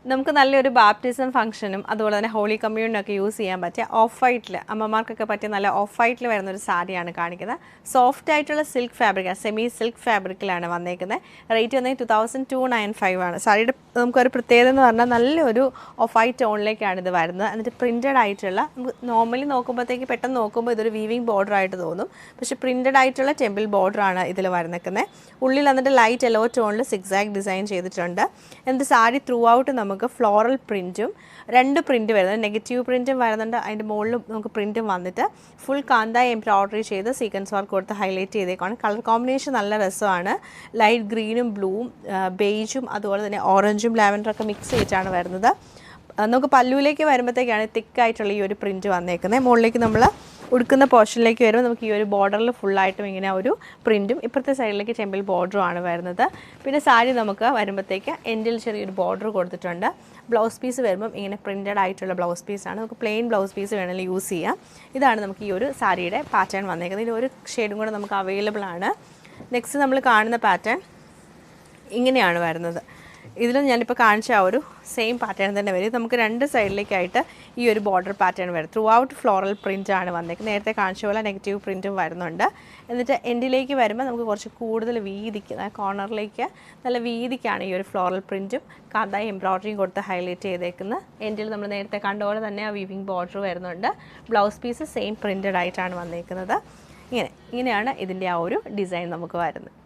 നമുക്ക് നല്ലൊരു ബാപ്റ്റിസം ഫംഗ്ഷനും അതുപോലെ തന്നെ ഹോളി കമ്മ്യൂണിനൊക്കെ യൂസ് ചെയ്യാൻ പറ്റിയ ഓഫ് വൈറ്റിൽ അമ്മമാർക്കൊക്കെ പറ്റിയ നല്ല ഓഫ് വൈറ്റിൽ വരുന്നൊരു സാരിയാണ് കാണിക്കുന്നത്. സോഫ്റ്റ് ആയിട്ടുള്ള സിൽക്ക് ഫാബ്രിക്, സെമി സിൽക്ക് ഫാബ്രിക്കിലാണ് വന്നേക്കുന്നത്. റേറ്റ് വന്നത് 2295 ആണ്. സാരിയുടെ നമുക്കൊരു പ്രത്യേകത എന്ന് പറഞ്ഞാൽ നല്ലൊരു ഓഫ് വൈറ്റ് ടോണിലേക്കാണ് ഇത് വരുന്നത്. എന്നിട്ട് പ്രിൻറ്റഡ് ആയിട്ടുള്ള, നോർമലി നോക്കുമ്പോഴത്തേക്ക് പെട്ടെന്ന് നോക്കുമ്പോൾ ഇതൊരു വീവിങ് ബോർഡർ ആയിട്ട് തോന്നും, പക്ഷേ പ്രിൻറ്റഡ് ആയിട്ടുള്ള ടെമ്പിൾ ബോർഡറാണ് ഇതിൽ വരുന്നത്. ഉള്ളിൽ എന്നിട്ട് ലൈറ്റ് യെല്ലോ ടോണിൽ സിക്സാക് ഡിസൈൻ ചെയ്തിട്ടുണ്ട്. എന്നിട്ട് സാരി ത്രൂ ഔട്ട് നമുക്ക് ഫ്ലോറൽ പ്രിൻറ്റും 2 പ്രിൻറ്റ് വരുന്നത്, നെഗറ്റീവ് പ്രിൻറ്റും വരുന്നുണ്ട്, അതിൻ്റെ മുകളിലും നമുക്ക് പ്രിൻറ്റും വന്നിട്ട് ഫുൾ കാന്തായി എംബ്രോയ്ഡറി ചെയ്ത് സീക്വൻസ് വർക്ക് കൊടുത്ത് ഹൈലൈറ്റ് ചെയ്തേക്കാണ്. കളർ കോമ്പിനേഷൻ നല്ല രസമാണ്. ലൈറ്റ് ഗ്രീനും ബ്ലൂവും ബേജും അതുപോലെ തന്നെ ഓറഞ്ചും ലാവൻഡറൊക്കെ മിക്സ് ചെയ്തിട്ടാണ് വരുന്നത്. നമുക്ക് പല്ലുവിലേക്ക് വരുമ്പോഴത്തേക്കാണ് തിക്കായിട്ടുള്ള ഈ ഒരു പ്രിൻറ്റ് വന്നേക്കുന്നത്. മുകളിലേക്ക് നമ്മൾ ഉടുക്കുന്ന പോർഷനിലേക്ക് വരുമ്പോൾ നമുക്ക് ഈ ഒരു ബോർഡറിൽ ഫുള്ളായിട്ടും ഇങ്ങനെ ഒരു പ്രിൻറ്റും ഇപ്പുറത്തെ സൈഡിലേക്ക് ടെമ്പിൾ ബോർഡറും ആണ് വരുന്നത്. പിന്നെ സാരി നമുക്ക് വരുമ്പോഴത്തേക്ക് എൻഡിൽ ചെറിയൊരു ബോർഡർ കൊടുത്തിട്ടുണ്ട്. ബ്ലൗസ് പീസ് വരുമ്പം ഇങ്ങനെ പ്രിൻറ്റഡ് ആയിട്ടുള്ള ബ്ലൗസ് പീസാണ്. നമുക്ക് പ്ലെയിൻ ബ്ലൗസ് പീസ് വേണമെങ്കിൽ യൂസ് ചെയ്യാം. ഇതാണ് നമുക്ക് ഈ ഒരു സാരിയുടെ പാറ്റേൺ വന്നേക്കുന്നത്. ഇതിൽ ഒരു ഷെയ്ഡും കൂടെ നമുക്ക് അവൈലബിൾ ആണ്. നെക്സ്റ്റ് നമ്മൾ കാണുന്ന പാറ്റേൺ ഇങ്ങനെയാണ് വരുന്നത്. ഇതിലും ഞാനിപ്പോൾ കാണിച്ച ആ ഒരു സെയിം പാറ്റേൺ തന്നെ വരും. നമുക്ക് 2 സൈഡിലേക്കായിട്ട് ഈ ഒരു ബോർഡർ പാറ്റേൺ വരും. ത്രൂ ഔട്ട് ഫ്ലോറൽ പ്രിൻ്റ് ആണ് വന്നേക്കുന്നത്. നേരത്തെ കാണിച്ച പോലെ നെഗറ്റീവ് പ്രിൻറ്റും വരുന്നുണ്ട്. എന്നിട്ട് എൻഡിലേക്ക് വരുമ്പോൾ നമുക്ക് കുറച്ച് കൂടുതൽ വീതിക്ക്, കോർണറിലേക്ക് നല്ല വീതിക്കാണ് ഈ ഒരു ഫ്ലോറൽ പ്രിൻറ്റും കാന്തായി എംബ്രോയ്ഡറിയും കൊടുത്ത് ഹൈലൈറ്റ് ചെയ്തേക്കുന്നത്. എൻഡിൽ നമ്മൾ നേരത്തെ കണ്ടപോലെ തന്നെ ആ വീവിങ് ബോർഡർ വരുന്നുണ്ട്. ബ്ലൗസ് പീസ് സെയിം പ്രിൻറ്റഡ് ആയിട്ടാണ് വന്നേക്കുന്നത്. ഇങ്ങനെയാണ് ഇതിൻ്റെ ആ ഒരു ഡിസൈൻ നമുക്ക് വരുന്നത്.